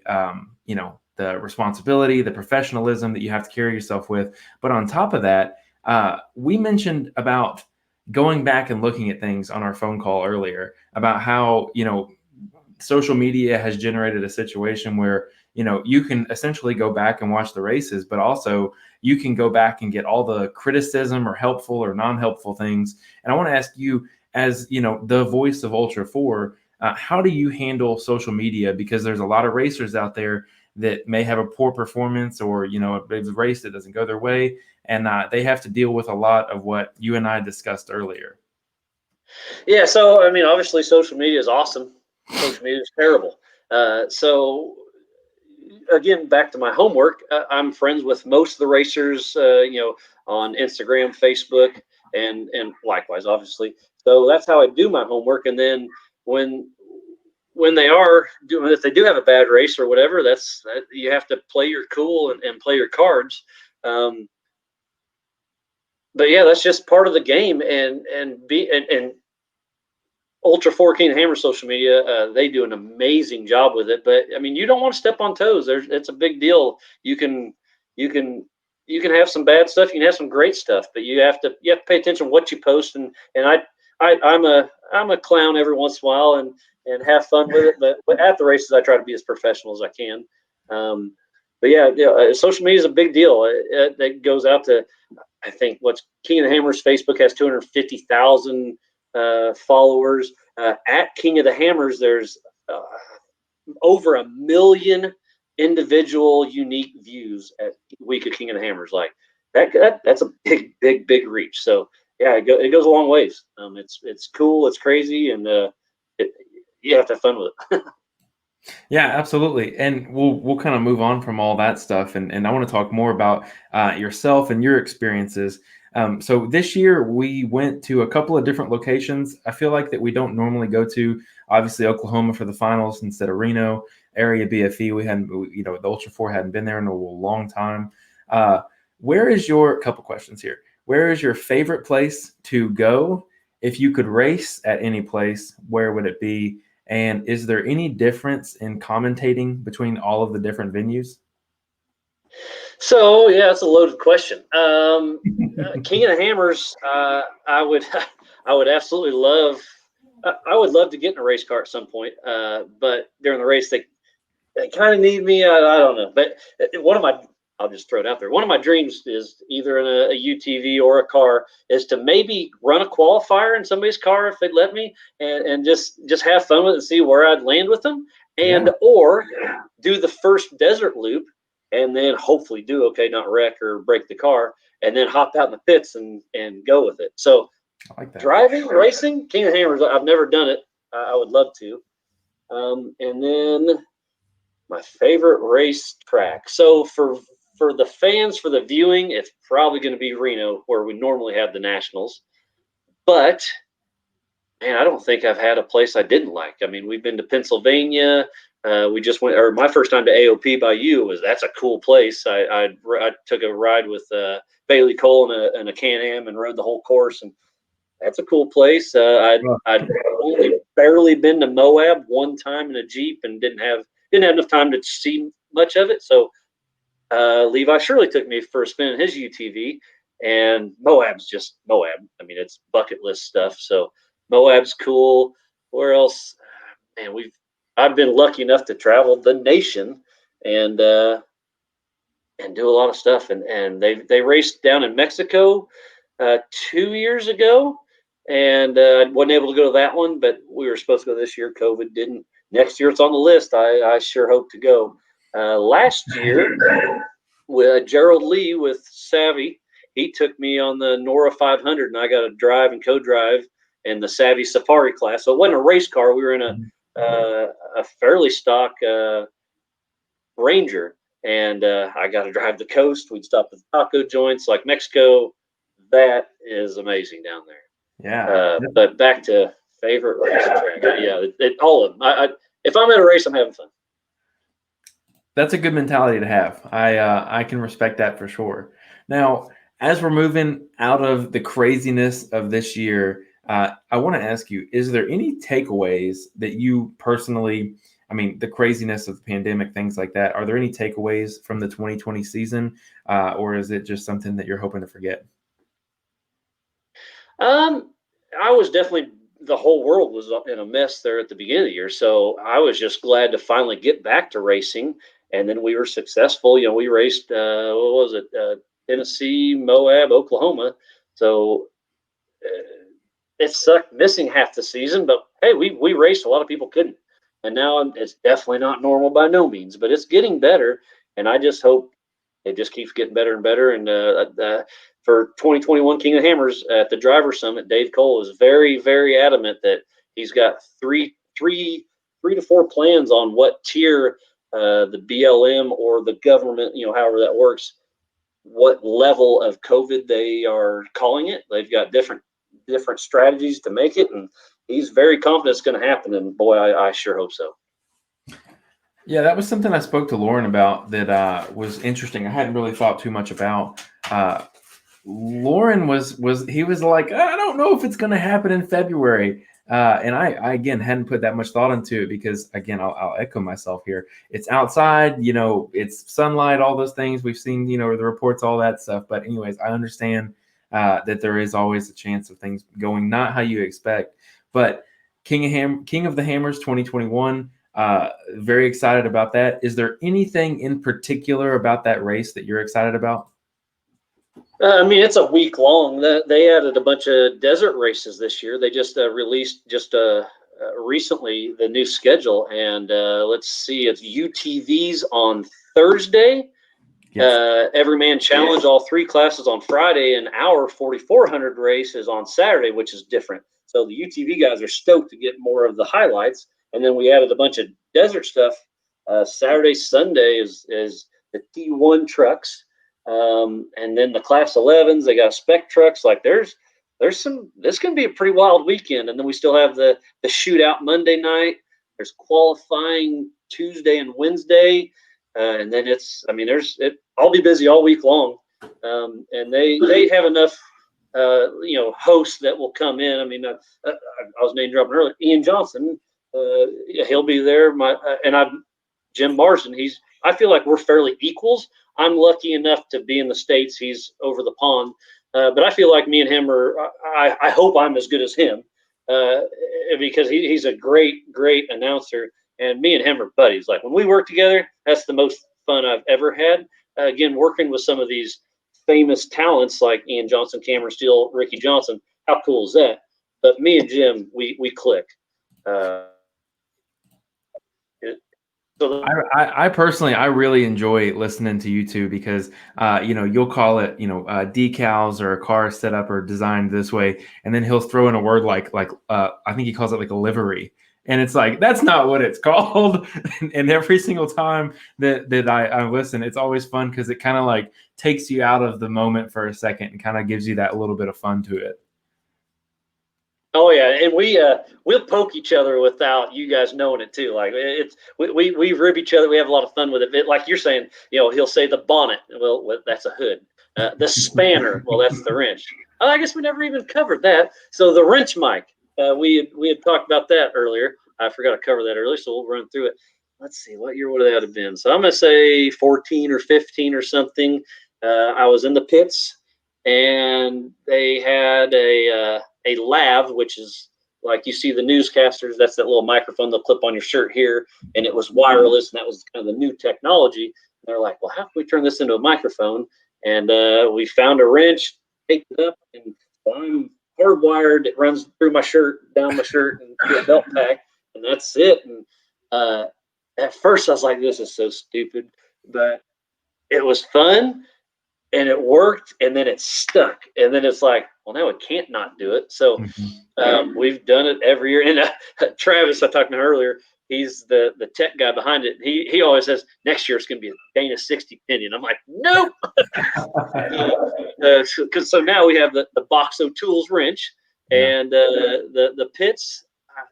the responsibility, the professionalism that you have to carry yourself with. But on top of that, we mentioned about going back and looking at things on our phone call earlier about how social media has generated a situation where you can essentially go back and watch the races, but also you can go back and get all the criticism or helpful or non-helpful things. And I want to ask you, as the voice of Ultra 4, how do you handle social media? Because there's a lot of racers out there that may have a poor performance, or a race that doesn't go their way, and they have to deal with a lot of what you and I discussed earlier. Yeah, so I mean, obviously, social media is awesome. Social media is terrible. So again, back to my homework. I'm friends with most of the racers, on Instagram, Facebook, and likewise, obviously. So that's how I do my homework. And then when they are doing, if they do have a bad race or whatever, you have to play your cool and play your cards. But yeah, that's just part of the game. And Ultra4 King of Hammer social media, they do an amazing job with it. But I mean, you don't want to step on toes. It's a big deal. You can have some bad stuff. You can have some great stuff, but you have to pay attention to what you post. And I'm a clown every once in a while and have fun with it. But at the races, I try to be as professional as I can. But yeah, social media is a big deal. It goes out to, I think, what's King of the Hammers Facebook has 250,000 followers. At King of the Hammers, there's over 1 million individual unique views at week of King of the Hammers. Like that's a big reach. So yeah, it goes a long ways. It's cool, it's crazy, and you have to have fun with it. Yeah, absolutely. And we'll kind of move on from all that stuff, and I want to talk more about yourself and your experiences. So this year we went to a couple of different locations. I feel like that we don't normally go to. Obviously, Oklahoma for the finals instead of Reno. Area BFE, we hadn't, the Ultra 4 hadn't been there in a long time. Where is your, couple questions here? Where is your favorite place to go? If you could race at any place, where would it be? And is there any difference in commentating between all of the different venues? So yeah, it's a loaded question. King of the Hammers, I would I would absolutely love. I would love to get in a race car at some point, but during the race they kind of need me. I don't know, but I'll just throw it out there. One of my dreams is either in a UTV or a car is to maybe run a qualifier in somebody's car if they'd let me, and just have fun with it and see where I'd land with them, or do the first desert loop and then hopefully do okay, not wreck or break the car, and then hop out in the pits and go with it. So I like that. driving, racing, King of Hammers, I've never done it. I would love to. And then my favorite race track. So for the fans, for the viewing, it's probably going to be Reno, where we normally have the nationals. But man, I don't think I've had a place I didn't like. I mean, we've been to Pennsylvania. We just went, or my first time to AOP by you that's a cool place. I took a ride with Bailey Cole in a Can-Am and rode the whole course, and that's a cool place. I'd only barely been to Moab one time in a Jeep and didn't have enough time to see much of it. So Levi Shirley took me for a spin in his UTV, and Moab's just Moab. I mean, it's bucket list stuff. So Moab's cool. Where else? Man, I've been lucky enough to travel the nation and do a lot of stuff. And they raced down in Mexico 2 years ago, and I wasn't able to go to that one, but we were supposed to go this year. COVID didn't. Next year it's on the list. I sure hope to go. Last year, with Gerald Lee with Savvy, he took me on the Nora 500, and I got to drive and co-drive in the Savvy Safari class. So it wasn't a race car. We were in a fairly stock Ranger, and I got to drive the coast. We'd stop at the taco joints like Mexico. That is amazing down there. Yeah. But back to favorite racetrack. Yeah, all of them. If I'm at a race, I'm having fun. That's a good mentality to have. I can respect that for sure. Now, as we're moving out of the craziness of this year, I want to ask you, is there any takeaways that you personally, I mean, the craziness of the pandemic, things like that, are there any takeaways from the 2020 season, or is it just something that you're hoping to forget? I was definitely, the whole world was in a mess there at the beginning of the year, so I was just glad to finally get back to racing. And then we were successful. You know, we raced what was it, Tennessee, Moab, Oklahoma. So it sucked missing half the season, but hey, we raced. A lot of people couldn't, and now it's definitely not normal by no means, but it's getting better. And I just hope it just keeps getting better and better. And for 2021 King of Hammers at the Driver Summit, Dave Cole is very, very adamant that he's got three to four plans on what tier the BLM or the government, you know, however that works, what level of COVID they are calling it. They've got different strategies to make it, and he's very confident it's going to happen. And boy, I sure hope so. Yeah, that was something I spoke to Lauren about that was interesting. I hadn't really thought too much about. Lauren was like, I don't know if it's going to happen in February. And I again hadn't put that much thought into it because, again, I'll echo myself here. It's outside, you know, it's sunlight, all those things we've seen, you know, the reports, all that stuff. But anyways, I understand that there is always a chance of things going not how you expect. But King of the Hammers 2021. Very excited about that. Is there anything in particular about that race that you're excited about? I mean, it's a week long. They added a bunch of desert races this year. They just released recently the new schedule, and let's see, it's UTVs on Thursday. Yes. Everyman Challenge, all three classes on Friday, and our 4,400 race is on Saturday, which is different. So the UTV guys are stoked to get more of the highlights. And then we added a bunch of desert stuff. Saturday, Sunday is the T1 trucks. And then the class 11s, they got spec trucks. Like there's some, this can be a pretty wild weekend. And then we still have the shootout Monday night. There's qualifying Tuesday and Wednesday. And then I'll be busy all week long. And they have enough, hosts that will come in. I mean, I was name dropping earlier, Ian Johnson, he'll be there. Jim Marsden, I feel like we're fairly equals. I'm lucky enough to be in the States. He's over the pond. But I feel like me and him I hope I'm as good as him because he's a great, great announcer. And me and him are buddies. Like when we work together, that's the most fun I've ever had. Again, working with some of these famous talents like Ian Johnson, Cameron Steele, Ricky Johnson. How cool is that? But me and Jim, we click. I personally, I really enjoy listening to you two because, you'll call it, decals or a car set up or designed this way. And then he'll throw in a word like I think he calls it like a livery. And it's like, that's not what it's called. And every single time that I listen, it's always fun because it kind of like takes you out of the moment for a second and kind of gives you that little bit of fun to it. Oh yeah, and we'll poke each other without you guys knowing it too. Like we rib each other. We have a lot of fun with it. Like you're saying, he'll say the bonnet. Well, that's a hood. The spanner. Well, that's the wrench. Oh, I guess we never even covered that. So the wrench mic. We had talked about that earlier. I forgot to cover that earlier, so we'll run through it. Let's see, what year would that have been? So I'm gonna say 14 or 15 or something. I was in the pits, and they had a lav, which is like you see the newscasters. That's that little microphone they'll clip on your shirt here, and it was wireless, and that was kind of the new technology. And they're like, well, how can we turn this into a microphone? And we found a wrench, picked it up, and I'm hardwired. It runs through my shirt, down my shirt, and to a belt pack, and that's it. And at first, I was like, this is so stupid, but it was fun. And it worked, and then it stuck, and then it's like, well, now it can't not do it. So we've done it every year. And Travis, I talked to earlier, he's the tech guy behind it. He always says next year it's going to be a Dana 60 pinion. I'm like, nope. So now we have the Boxo Tools wrench, and the pits.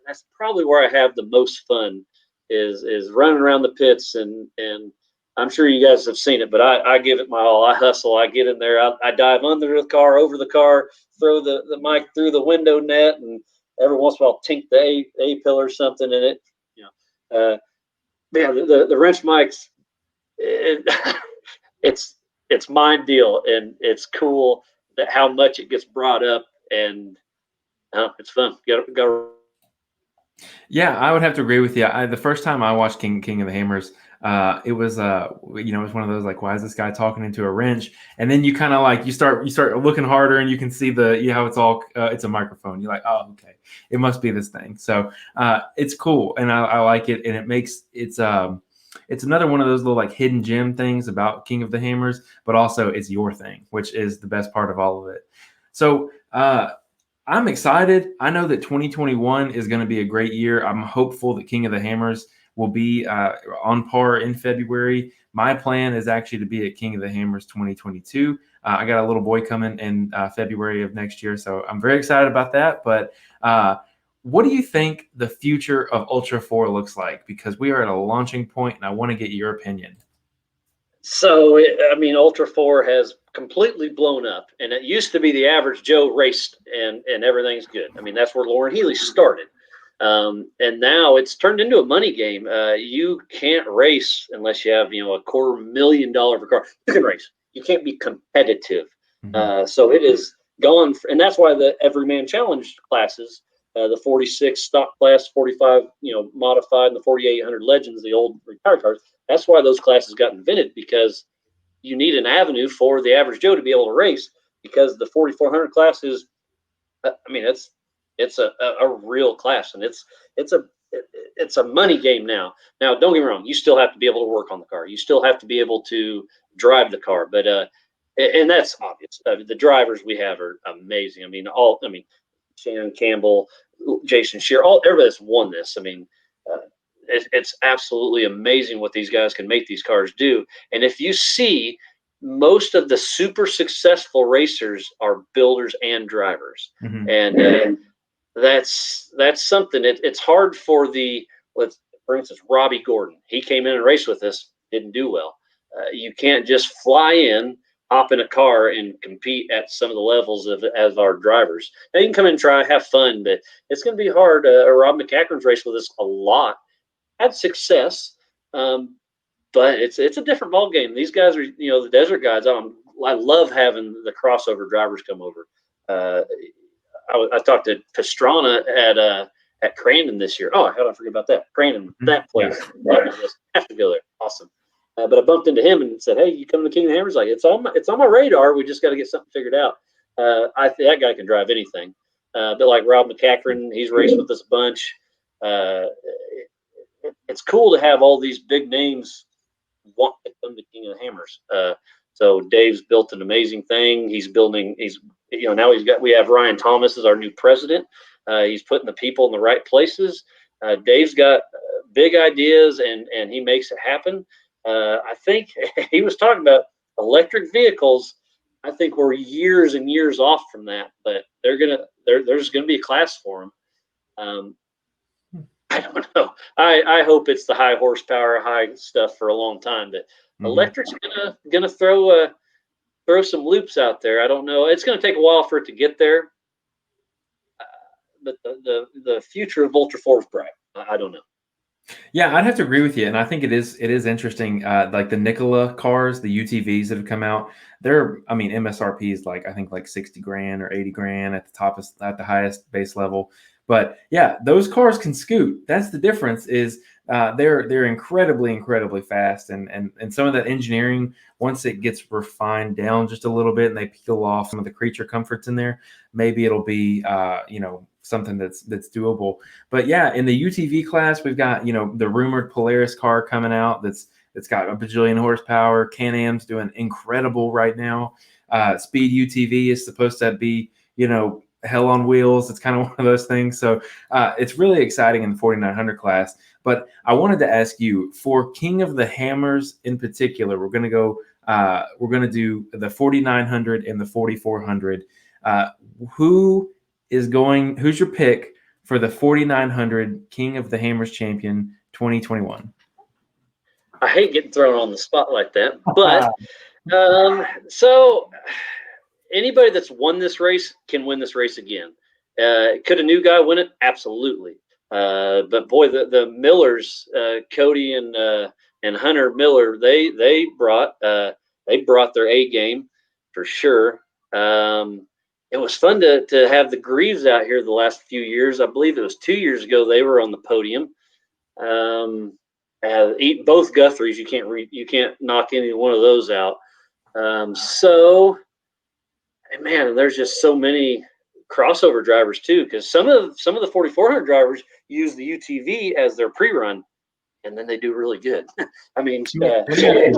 That's probably where I have the most fun is running around the pits and I'm sure you guys have seen it, but I give it my all. I hustle. I get in there. I dive under the car, over the car, throw the mic through the window net, and every once in a while tink the A pillar or something in it. The wrench mics, it's my deal, and it's cool that how much it gets brought up, and it's fun. Go. Yeah, I would have to agree with you. The first time I watched King of the Hammers, it was it was one of those like, why is this guy talking into a wrench? And then you kind of like you start looking harder, and you can see how it's all it's a microphone. You're like, oh, okay, it must be this thing. So it's cool, and I like it, and it's another one of those little like hidden gem things about King of the Hammers, but also it's your thing, which is the best part of all of it. So I'm excited. I know that 2021 is going to be a great year. I'm hopeful that King of the Hammers will be on par in February. My plan is actually to be at King of the Hammers 2022. I got a little boy coming in February of next year, so I'm very excited about that. But what do you think the future of Ultra 4 looks like? Because we are at a launching point, and I want to get your opinion. So, Ultra 4 has completely blown up, and it used to be the average Joe raced and everything's good. That's where Lauren Healy started. And now it's turned into a money game. You can't race unless you have, $250,000 per car. You can race. You can't be competitive. So it is gone. And that's why the Everyman Challenge classes, the 46 stock class, 45, modified, and the 4800 Legends, the old retired cars, that's why those classes got invented, because you need an avenue for the average Joe to be able to race, because the 4400 class is, it's a real class, and it's a money game now. Now, don't get me wrong, you still have to be able to work on the car. You still have to be able to drive the car, but and that's obvious. The drivers we have are amazing. Shannon Campbell, Jason Shear, everybody that's won this. It's absolutely amazing what these guys can make these cars do. And if you see, most of the super successful racers are builders and drivers, and that's something. It's hard for for instance, Robbie Gordon. He came in and raced with us, didn't do well. You can't just fly in, hop in a car, and compete at some of the levels as our drivers. Now, you can come in and try, have fun, but it's going to be hard. Rob McCachran's raced with us a lot, had success, but it's a different ball game. These guys are, the desert guys. I love having the crossover drivers come over. I talked to Pastrana at Crandon this year. Oh, how did I forget about that? Crandon, that place. I have to go there. Awesome. But I bumped into him and said, "Hey, you come to King of the Hammers?" Like, it's on my radar. We just got to get something figured out. That guy can drive anything. But like Rob McCachran, he's raced with us a bunch. It's cool to have all these big names want to come to King of the Hammers. So Dave's built an amazing thing. Now we have Ryan Thomas as our new president. He's putting the people in the right places. Dave's got big ideas, and he makes it happen. I think he was talking about electric vehicles. I think we're years and years off from that, but they're gonna there's going to be a class for them. I don't know. I hope it's the high horsepower, high stuff for a long time. But electric's gonna throw some loops out there. I don't know. It's gonna take a while for it to get there. But the future of Ultra4 is bright. I don't know. Yeah, I'd have to agree with you, and I think it is interesting. Like the Nikola cars, the UTVs that have come out, I mean, MSRP is like, I think like 60 grand or 80 grand at the top at the highest base level. But yeah, those cars can scoot. That's the difference. Is they're incredibly fast, and some of that engineering, once it gets refined down just a little bit, and they peel off some of the creature comforts in there, maybe it'll be something that's doable. But yeah, in the UTV class, we've got the rumored Polaris car coming out that's got a bajillion horsepower. Can-Am's doing incredible right now. Speed UTV is supposed to be hell on wheels. It's kind of one of those things. So it's really exciting in the 4900 class. But I wanted to ask you, for King of the Hammers in particular, we're going to do the 4900 and the 4400. Who's your pick for the 4900 King of the Hammers champion 2021? I hate getting thrown on the spot like that, but so anybody that's won this race can win this race again. Could a new guy win it? Absolutely. But boy, the Millers, Cody and Hunter Miller, they brought their A game for sure. It was fun to have the Greaves out here the last few years. I believe it was 2 years ago they were on the podium. Eat both Guthries. You can't knock any one of those out. So, man, there's just so many crossover drivers too, because some of the 4400 drivers use the UTV as their pre-run, and then they do really good. I mean, I think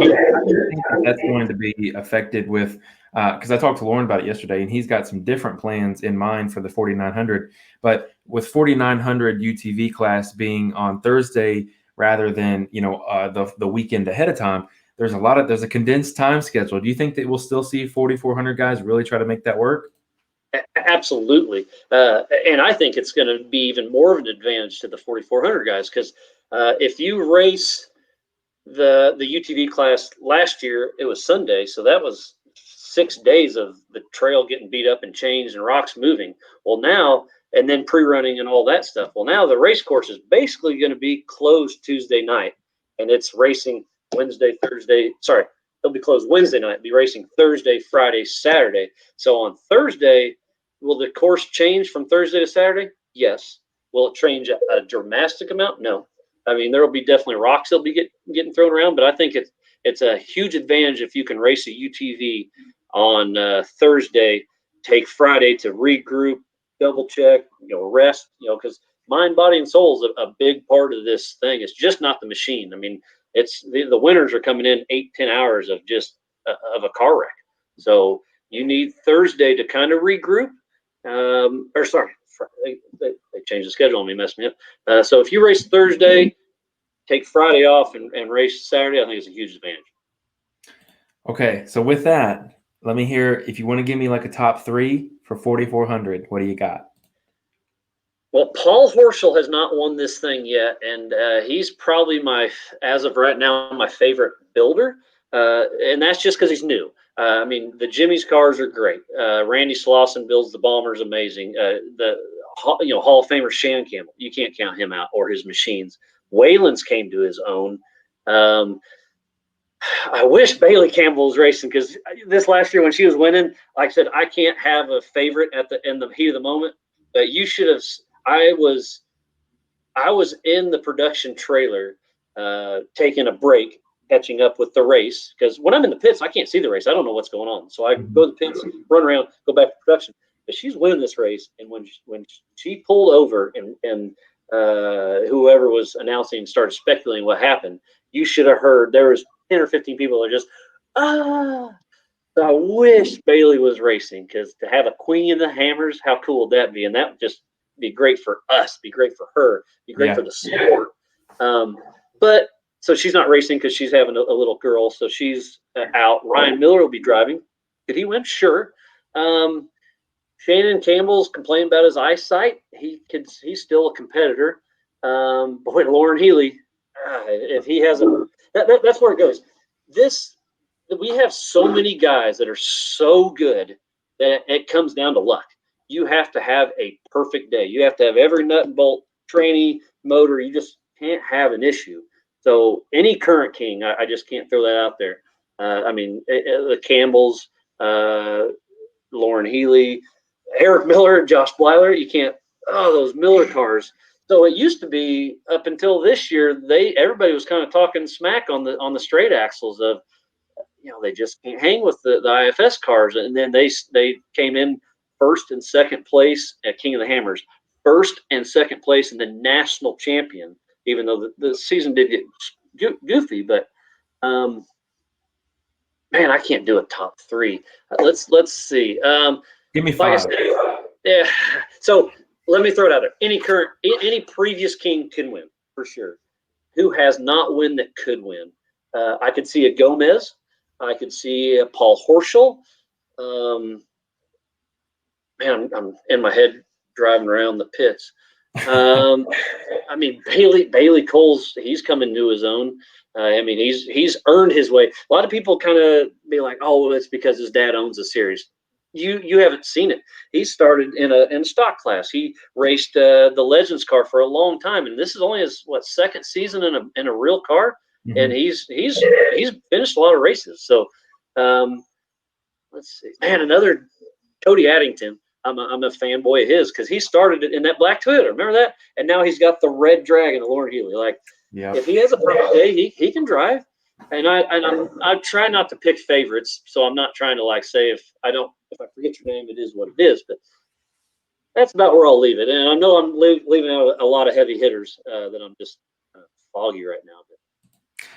that's going to be affected with because I talked to Lauren about it yesterday, and he's got some different plans in mind for the 4900. But with 4900 UTV class being on Thursday rather than the weekend ahead of time, there's a condensed time schedule. Do you think that we'll still see 4400 guys really try to make that work? Absolutely, and I think it's going to be even more of an advantage to the 4400 guys because if you race the UTV class last year, it was Sunday, so that was 6 days of the trail getting beat up and changed and rocks moving. Well, now, and then pre-running and all that stuff. Well, now the race course is basically going to be closed Tuesday night, and it's racing Wednesday, Thursday. Sorry, it'll be closed Wednesday night. Be racing Thursday, Friday, Saturday. So on Thursday, will the course change from Thursday to Saturday? Yes. Will it change a dramatic amount? No. I mean, there will be definitely rocks that'll be getting thrown around, but I think it's a huge advantage if you can race a UTV on Thursday, take Friday to regroup, double check, rest, because mind, body, and soul is a big part of this thing. It's just not the machine. I mean, it's the winners are coming in 8-10 hours of just of a car wreck. So you need Thursday to kind of regroup. Or sorry, they changed the schedule on me, messed me up. So if you race Thursday, take Friday off and race Saturday, I think it's a huge advantage. Okay, so with that, let me hear if you want to give me like a top three for 4400. What do you got? Well, Paul Horschel has not won this thing yet, and he's probably as of right now, my favorite builder, and that's just because he's new. I mean, the Jimmy's cars are great. Randy Slauson builds the Bombers, amazing. The Hall of Famer Shan Campbell, you can't count him out or his machines. Wayland's came to his own. I wish Bailey Campbell was racing because this last year when she was winning, like I said, I can't have a favorite in the heat of the moment. But you should have. I was in the production trailer, taking a break, catching up with the race because when I'm in the pits, I can't see the race. I don't know what's going on, so I go to the pits, run around, go back to production. But she's winning this race, and when she pulled over and whoever was announcing started speculating what happened, you should have heard there was 10 or 15 people that are just So I wish Bailey was racing because to have a queen of the hammers, how cool would that be? And that would just be great for us, be great for her, be great for the sport. But so she's not racing because she's having a little girl, so she's out. Ryan Miller will be driving. Did he win? Sure. Shannon Campbell's complaining about his eyesight. He's still a competitor. Boy, Lauren Healy, if he hasn't, that's where it goes. We have so many guys that are so good that it comes down to luck. You have to have a perfect day. You have to have every nut and bolt, tranny, motor. You just can't have an issue. So any current king, I just can't throw that out there. The Campbells, Lauren Healy, Eric Miller, Josh Blyler. You can't. Oh, those Miller cars. So it used to be up until this year, everybody was kind of talking smack on the straight axles of, they just can't hang with the IFS cars, and then they came in first and second place at King of the Hammers, first and second place in the national champion. Even though the season did get goofy, but man, I can't do a top three. Let's see. Give me five. Yeah. So let me throw it out there. Any previous king can win for sure. Who has not won that could win? I could see a Gomez. I could see a Paul Horschel. Man, I'm in my head driving around the pits. Bailey Cole's, he's coming to his own. He's earned his way. A lot of people kind of be like, "Oh, well, it's because his dad owns a series." You haven't seen it. He started in a stock class. He raced the Legends car for a long time, and this is only his second season in a real car, and he's finished a lot of races. So let's see, man, another Cody Addington. I'm a fanboy of his because he started it in that black Toyota. Remember that? And now he's got the red Dragon of Lauren Healy. Like, if he has a perfect day, he can drive. And I try not to pick favorites, so I'm not trying to say if I forget your name, it is what it is. But that's about where I'll leave it. And I know I'm leaving out a lot of heavy hitters that I'm just foggy right now. But.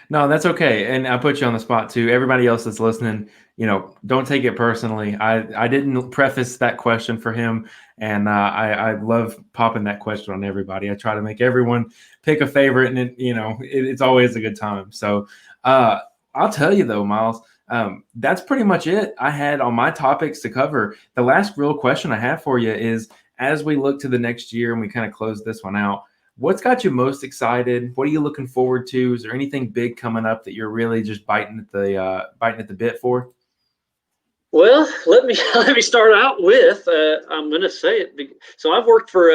No, that's okay. And I put you on the spot too. Everybody else that's listening, don't take it personally. I didn't preface that question for him, and I love popping that question on everybody. I try to make everyone pick a favorite, and it's always a good time. So I'll tell you though, Miles, that's pretty much it I had on my topics to cover. The last real question I have for you is, as we look to the next year and we kind of close this one out, what's got you most excited? What are you looking forward to? Is there anything big coming up that you're really just biting at the bit for? Well, let me start out with I'm going to say it. So I've worked for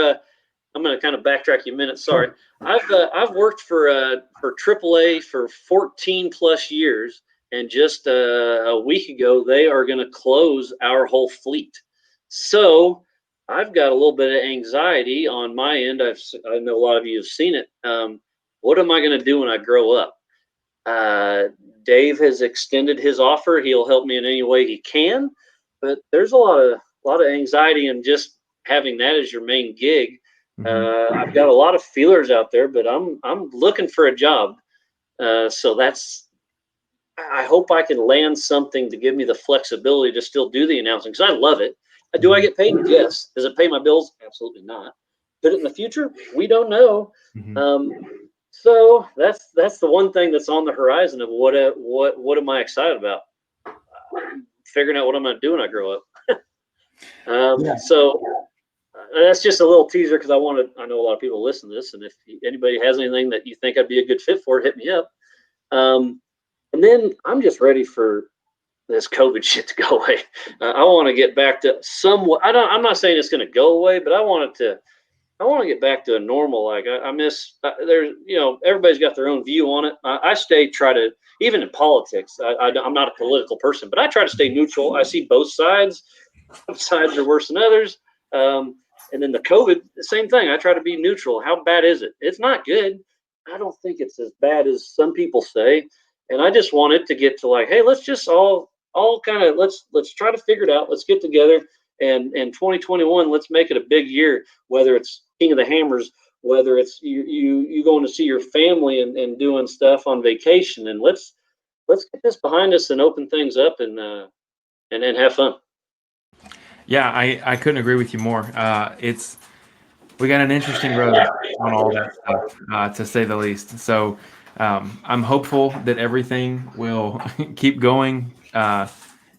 I'm going to kind of backtrack you a minute. Sorry, I've worked for AAA for 14 plus years, and just a week ago they are going to close our whole fleet. So I've got a little bit of anxiety on my end. I know a lot of you have seen it. What am I going to do when I grow up? Dave has extended his offer. He'll help me in any way he can, but there's a lot of anxiety in just having that as your main gig. I've got a lot of feelers out there, but I'm looking for a job. So I hope I can land something to give me the flexibility to still do the announcing, because I love it. Do I get paid? Yes. Does it pay my bills? Absolutely not. But in the future, we don't know. So that's the one thing that's on the horizon of what am I excited about? Figuring out what I'm going to do when I grow up. So that's just a little teaser, because I know a lot of people listen to this, and if anybody has anything that you think I'd be a good fit for, hit me up. And then I'm just ready for this COVID shit to go away. I want to get back to somewhat. I'm not saying it's going to go away, but I want to get back to a normal. Like I miss. There's everybody's got their own view on it. I try to, even in politics. I'm not a political person, but I try to stay neutral. I see both sides. Some sides are worse than others. And then the COVID, the same thing. I try to be neutral. How bad is it? It's not good. I don't think it's as bad as some people say. And I just want it to get to hey, let's just all kind of let's try to figure it out. Let's get together, and in 2021, let's make it a big year. Whether it's King of the Hammers, whether it's you going to see your family and doing stuff on vacation, and let's get this behind us and open things up and have fun. Yeah, I couldn't agree with you more. We got an interesting road on all that stuff, to say the least. So I'm hopeful that everything will keep going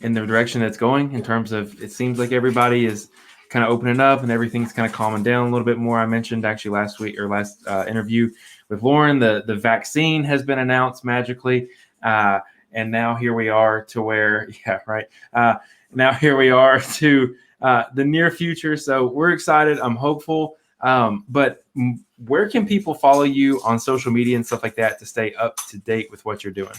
in the direction it's going, in terms of, it seems like everybody is kind of opening up and everything's kind of calming down a little bit more. I mentioned actually last interview with Lauren, the vaccine has been announced magically. And now here we are to where, now here we are to the near future. So we're excited. I'm hopeful. But where can people follow you on social media and stuff like that to stay up to date with what you're doing?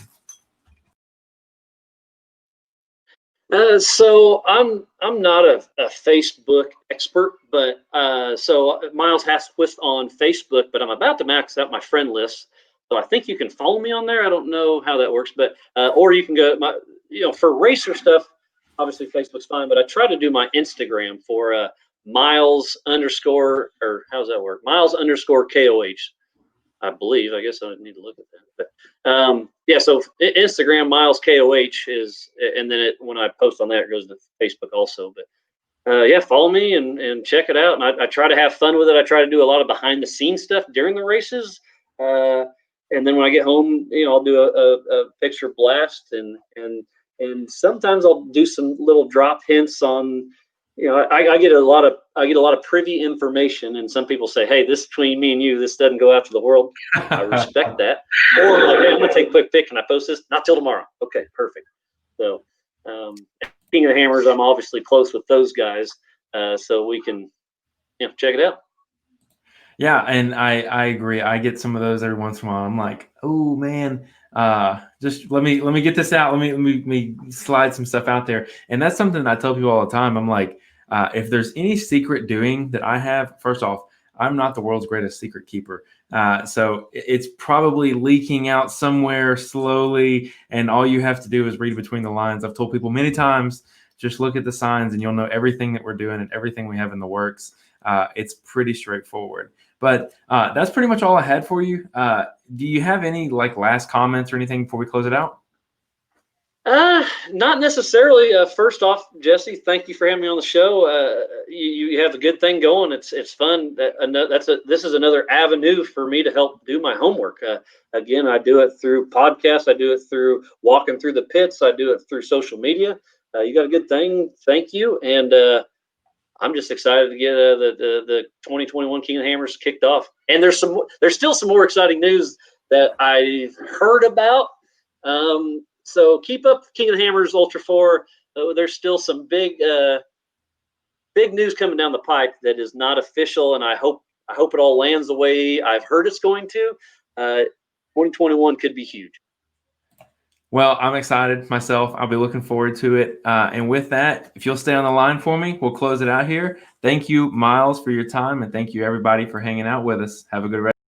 So I'm not a Facebook expert, but so Miles Hasselquist on Facebook, but I'm about to max out my friend list. So I think you can follow me on there. I don't know how that works, but or you can go for racer stuff. Obviously Facebook's fine, but I try to do my Instagram for Miles underscore, or how's that work? Miles underscore KOH. I believe. I guess I need to look at that. But yeah, so Instagram Miles KOH is, and then when I post on that, it goes to Facebook also. But yeah, follow me and check it out. And I try to have fun with it. I try to do a lot of behind the scenes stuff during the races. And then when I get home, I'll do a picture blast and sometimes I'll do some little drop hints on. I get a lot of privy information, and some people say, "Hey, this between me and you, this doesn't go out to the world." I respect that. Or like, "Hey, I'm gonna take a quick pic. Can I post this? Not till tomorrow." Okay, perfect. So, King of the Hammers, I'm obviously close with those guys, so we can, check it out. Yeah, and I agree. I get some of those every once in a while. I'm like, oh man, just let me get this out. Let me slide some stuff out there. And that's something I tell people all the time. I'm like, if there's any secret doing that I have, first off, I'm not the world's greatest secret keeper. So it's probably leaking out somewhere slowly, and all you have to do is read between the lines. I've told people many times, just look at the signs and you'll know everything that we're doing and everything we have in the works. It's pretty straightforward. But that's pretty much all I had for you. Do you have any last comments or anything before we close it out? Not necessarily. First off, Jesse, thank you for having me on the show. You have a good thing going. It's fun. This is another avenue for me to help do my homework. Again, I do it through podcasts. I do it through walking through the pits. I do it through social media. You got a good thing. Thank you. And I'm just excited to get the 2021 King of the Hammers kicked off. And there's still some more exciting news that I've heard about. So keep up King of the Hammers Ultra 4. There's still some big news coming down the pipe that is not official, and I hope it all lands the way I've heard it's going to. 2021 could be huge. Well, I'm excited myself. I'll be looking forward to it. And with that, if you'll stay on the line for me, we'll close it out here. Thank you, Miles, for your time, and thank you, everybody, for hanging out with us. Have a good rest.